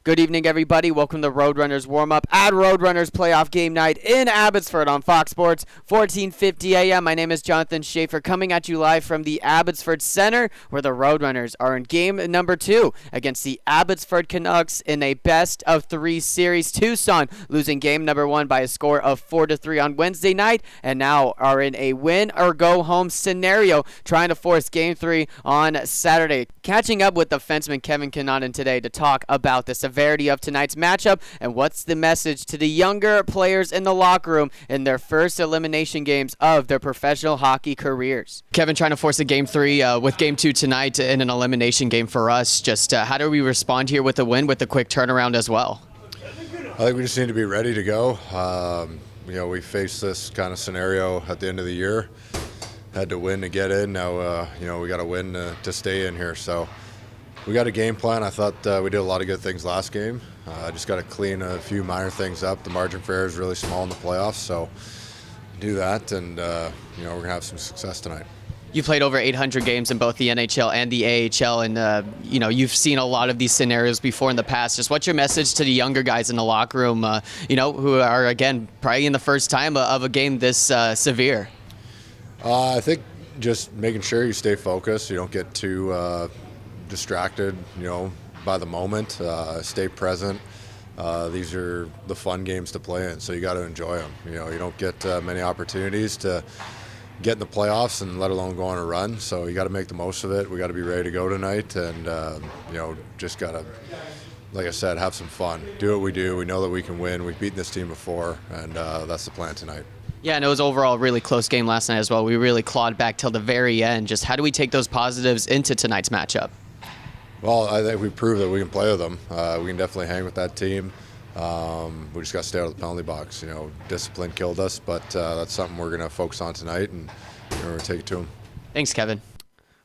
Good evening, everybody. Welcome to Roadrunners Warm-Up at Roadrunners Playoff Game Night in Abbotsford on Fox Sports, 14:50 a.m. My name is Jonathan Schaefer, coming at you live from the Abbotsford Center, where the Roadrunners are in game number 2 against the Abbotsford Canucks in a best-of-3 series. Tucson losing game number 1 by a score of 4-3 on Wednesday night, and now are in a win-or-go-home scenario, trying to force game 3 on Saturday. Catching up with defenseman Kevin Kinnanen today to talk about the severity of tonight's matchup and what's the message to the younger players in the locker room in their first elimination games of their professional hockey careers. Kevin, trying to force a game 3 with game 2 tonight in an elimination game for us. Just how do we respond here with a win with a quick turnaround as well? I think we just need to be ready to go. We faced this kind of scenario at the end of the year. Had to win to get in. Now, we got to win to stay in here. So we got a game plan. I thought we did a lot of good things last game. Just got to clean a few minor things up. The margin for error is really small in the playoffs, so do that, and we're going to have some success tonight. You played over 800 games in both the NHL and the AHL, and you've seen a lot of these scenarios before in the past. Just what's your message to the younger guys in the locker room, who are, again, probably in the first time of a game this severe? I think just making sure you stay focused. You don't get too distracted, by the moment. Stay present. These are the fun games to play in, so you got to enjoy them. You don't get many opportunities to get in the playoffs, and let alone go on a run. So you got to make the most of it. We got to be ready to go tonight, and just got to, like I said, have some fun. Do what we do. We know that we can win. We've beaten this team before, and that's the plan tonight. Yeah, and it was overall a really close game last night as well. We really clawed back till the very end. Just how do we take those positives into tonight's matchup? Well, I think we proved that we can play with them. We can definitely hang with that team. We just got to stay out of the penalty box. Discipline killed us, but that's something we're going to focus on tonight, and we're going to take it to them. Thanks, Kevin.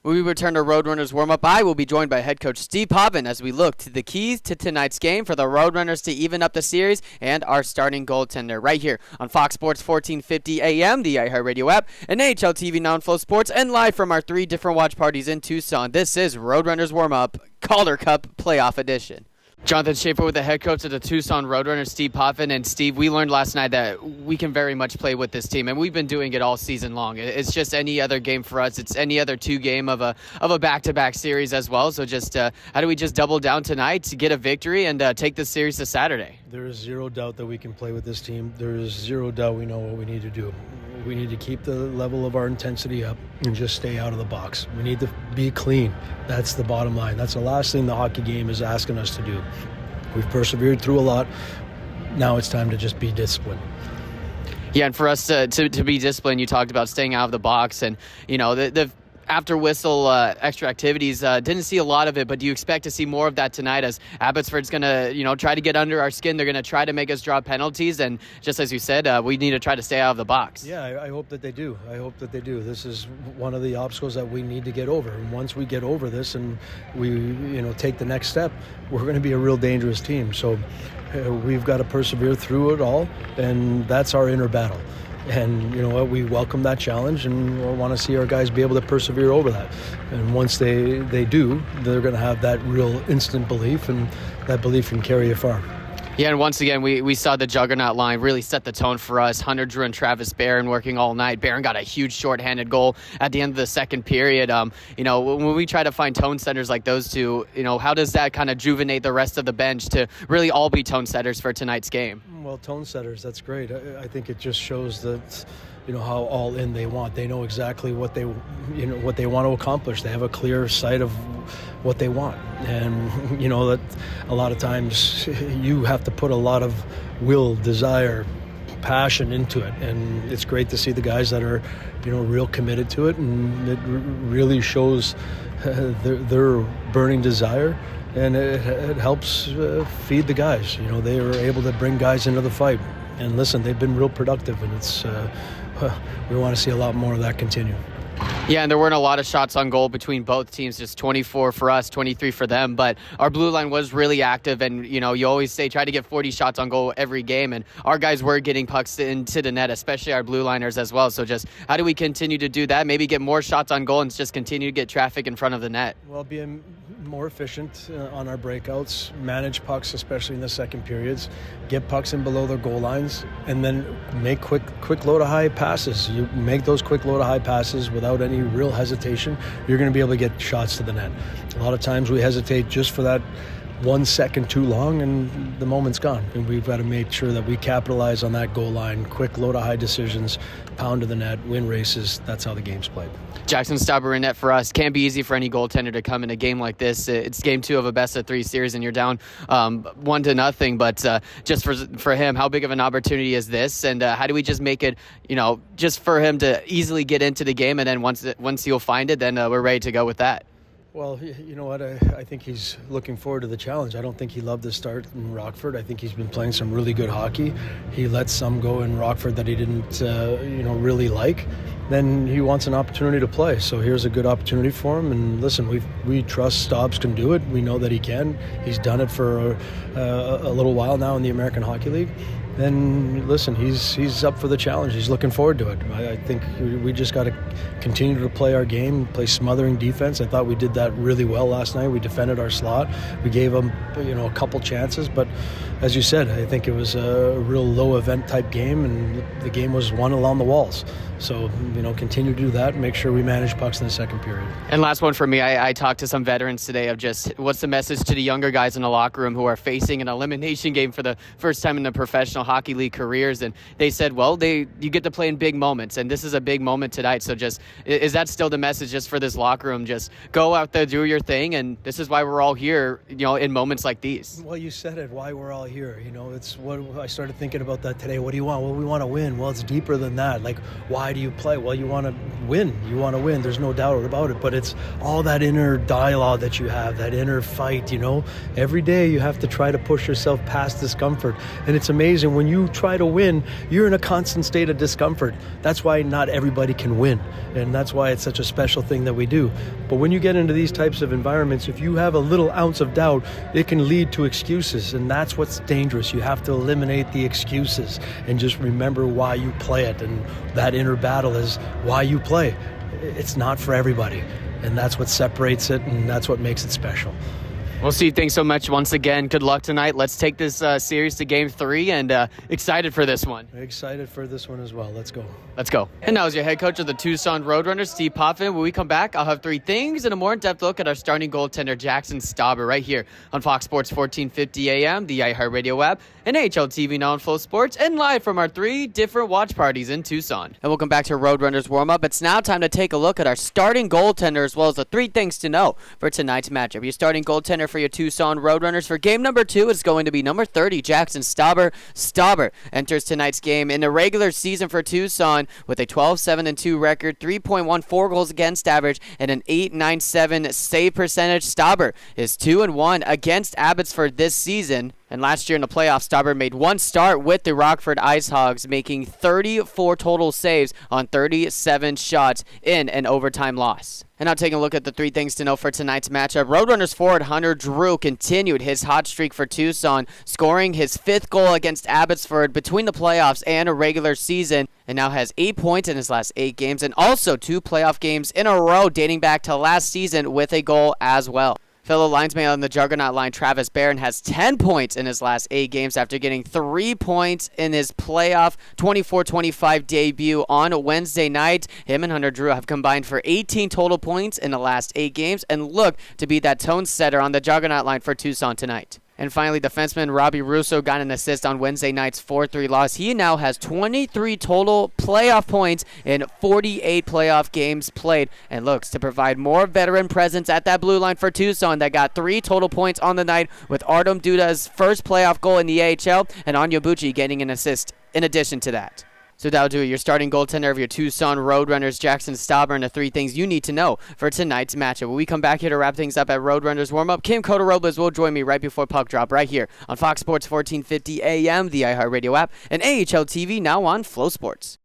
When we return to Roadrunners Warm-Up, I will be joined by head coach Steve Potvin as we look to the keys to tonight's game for the Roadrunners to even up the series and our starting goaltender right here on Fox Sports 1450 AM, the iHeartRadio app, and NHL TV Non-Flow Sports, and live from our 3 different watch parties in Tucson. This is Roadrunners Warm-Up, Calder Cup Playoff Edition. Jonathan Schaefer with the head coach of the Tucson Roadrunners, Steve Potvin. And Steve, we learned last night that we can very much play with this team, and we've been doing it all season long. It's just any other game for us. It's any other 2 game of a back-to-back series as well. So just how do we just double down tonight to get a victory and take this series to Saturday? There is zero doubt that we can play with this team. There is zero doubt we know what we need to do. We need to keep the level of our intensity up and just stay out of the box. We need to be clean. That's the bottom line. That's the last thing the hockey game is asking us to do. We've persevered through a lot. Now it's time to just be disciplined. Yeah, and for us to be disciplined, you talked about staying out of the box, and the after whistle extra activities, didn't see a lot of it, but do you expect to see more of that tonight as Abbotsford's going to try to get under our skin? They're going to try to make us draw penalties, and just as you said, we need to try to stay out of the box. Yeah, I hope that they do. This is one of the obstacles that we need to get over, and once we get over this and we take the next step, we're going to be a real dangerous team. So we've got to persevere through it all, and that's our inner battle. And you know what, we welcome that challenge, and we want to see our guys be able to persevere over that. And once they do, they're going to have that real instant belief, and that belief can carry you far. Yeah, and once again, we saw the juggernaut line really set the tone for us. Hunter Drew and Travis Barron working all night. Barron got a huge shorthanded goal at the end of the second period. When we try to find tone setters like those two, how does that kind of rejuvenate the rest of the bench to really all be tone setters for tonight's game? Well, tone setters, that's great. I think it just shows that how all in they want. They know exactly what they want to accomplish. They have a clear sight of what they want. And that a lot of times you have to put a lot of will, desire, passion into it. And it's great to see the guys that are real committed to it, and it really shows their burning desire. And it helps feed the guys. They are able to bring guys into the fight. And listen, they've been real productive, and it's we want to see a lot more of that continue. Yeah, and there weren't a lot of shots on goal between both teams, just 24 for us, 23 for them. But our blue line was really active, and, you always say try to get 40 shots on goal every game. And our guys were getting pucks into the net, especially our blue liners as well. So just how do we continue to do that? Maybe get more shots on goal and just continue to get traffic in front of the net? Well, being more efficient on our breakouts, manage pucks, especially in the second periods, get pucks in below their goal lines, and then make quick low to high passes. You make those quick low to high passes without any real hesitation, you're going to be able to get shots to the net. A lot of times we hesitate just for that 1 second too long and the moment's gone. And we've got to make sure that we capitalize on that goal line, quick low to high decisions, pound to the net, win races. That's how the game's played. Jackson Stauber in net for us. Can't be easy for any goaltender to come in a game like this. It's game 2 of a best-of-3 series, and you're down 1-0. But just for him, how big of an opportunity is this? And how do we just make it, just for him to easily get into the game, and then once he'll find it, then we're ready to go with that? Well, you know what? I think he's looking forward to the challenge. I don't think he loved the start in Rockford. I think he's been playing some really good hockey. He let some go in Rockford that he didn't, really like. Then he wants an opportunity to play. So here's a good opportunity for him. And listen, we trust Staubs can do it. We know that he can. He's done it for a little while now in the American Hockey League. Then listen, he's up for the challenge. He's looking forward to it. I think we just got to continue to play our game, play smothering defense. I thought we did that really well last night. We defended our slot. We gave them, a couple chances, but as you said, I think it was a real low event type game, and the game was won along the walls. So, continue to do that and make sure we manage pucks in the second period. And last one for me, I talked to some veterans today of just what's the message to the younger guys in the locker room who are facing an elimination game for the first time in their professional hockey league careers. And they said, well, you get to play in big moments, and this is a big moment tonight. So just, is that still the message just for this locker room? Just go out there, do your thing, and this is why we're all here, in moments like these. Well, you said it, why we're all here. It's what I started thinking about that today. What do you want? Well, we want to win. Well, it's deeper than that. Like, why do you play? Well, you want to win. You want to win. There's no doubt about it. But it's all that inner dialogue that you have, that inner fight, Every day you have to try to push yourself past discomfort. And it's amazing. When you try to win, you're in a constant state of discomfort. That's why not everybody can win. And that's why it's such a special thing that we do. But when you get into these types of environments, if you have a little ounce of doubt, it can lead to excuses. And that's what's dangerous. You have to eliminate the excuses and just remember why you play it. And that inner battle is why you play. It's not for everybody. And that's what separates it, and that's what makes it special. Well, Steve, thanks so much once again. Good luck tonight. Let's take this series to Game 3, and excited for this one. Excited for this one as well. Let's go. Let's go. And now, as your head coach of the Tucson Roadrunners, Steve Potvin, when we come back, I'll have 3 things and a more in-depth look at our starting goaltender, Jackson Stauber, right here on Fox Sports 1450 AM, the iHeartRadio app, and AHL TV now on Flow Sports, and live from our 3 different watch parties in Tucson. And welcome back to Roadrunners Warm-Up. It's now time to take a look at our starting goaltender, as well as the 3 things to know for tonight's matchup. Your starting goaltender for your Tucson Roadrunners for game number 2 is going to be number 30, Jackson Stauber. Stauber enters tonight's game in the regular season for Tucson with a 12-7-2 record, 3.14 goals against average, and an .897 save percentage. Stauber is 2-1 against Abbotsford this season. And last year in the playoffs, Stauber made 1 start with the Rockford Ice Hogs, making 34 total saves on 37 shots in an overtime loss. And now taking a look at the 3 things to know for tonight's matchup. Roadrunners forward Hunter Drew continued his hot streak for Tucson, scoring his 5th goal against Abbotsford between the playoffs and a regular season, and now has 8 points in his last 8 games, and also 2 playoff games in a row dating back to last season with a goal as well. Fellow linesman on the Juggernaut line, Travis Barron, has 10 points in his last 8 games after getting 3 points in his playoff 24-25 debut on Wednesday night. Him and Hunter Drew have combined for 18 total points in the last 8 games and look to be that tone setter on the Juggernaut line for Tucson tonight. And finally, defenseman Robbie Russo got an assist on Wednesday night's 4-3 loss. He now has 23 total playoff points in 48 playoff games played and looks to provide more veteran presence at that blue line for Tucson that got 3 total points on the night, with Artem Duda's first playoff goal in the AHL and Onyebuchi getting an assist in addition to that. So that'll do it. Your starting goaltender of your Tucson Roadrunners, Jackson Stauber, and the 3 things you need to know for tonight's matchup. When we come back here to wrap things up at Roadrunners Warm-Up, Kim Cota-Robles will join me right before puck drop right here on Fox Sports 1450 AM, the iHeartRadio app, and AHL TV now on Flow Sports.